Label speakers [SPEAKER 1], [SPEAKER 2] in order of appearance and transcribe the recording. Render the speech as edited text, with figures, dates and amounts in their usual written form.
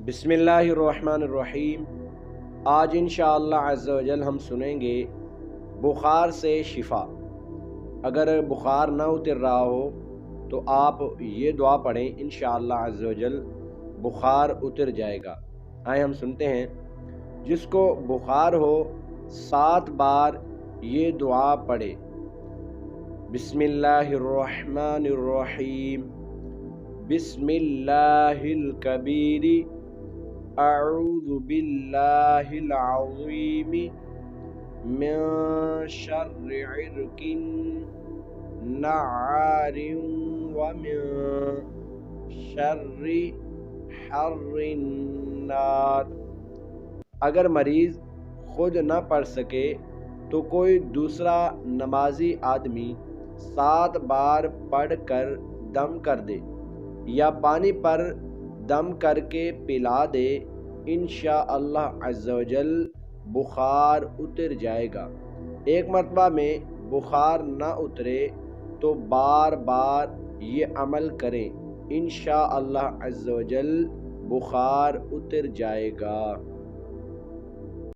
[SPEAKER 1] बिस्मिल्लाहिर्रहमानिर्रहीम। आज इंशाअल्लाह अज़्ज़ व जल हम सुनेंगे बुखार से शिफा। अगर बुखार ना उतर रहा हो तो आप ये दुआ पढ़ें, इंशाअल्लाह अज़्ज़ व जल बुखार उतर जाएगा। आए हम सुनते हैं। जिसको बुखार हो 7 बार ये दुआ पढ़े। बिस्मिल्लाहिर्रहमानिर्रहीम, बिस्मिल्लाहिल कबीरी, अऊज़ु बिल्लाहिल अज़ीम, मिन शर्रि इर्किन नआरिन व मिन शर्रि हर्रिन नार। अगर मरीज़ खुद न पढ़ सके तो कोई दूसरा नमाजी आदमी 7 बार पढ़कर दम कर दे या पानी पर दम करके पिला दे, इंशाअल्लाह अज़्ज़ व जल बुखार उतर जाएगा। एक मरतबा में बुखार ना उतरे तो बार बार ये अमल करें, इंशाअल्लाह अज़्ज़ व जल बुखार उतर जाएगा।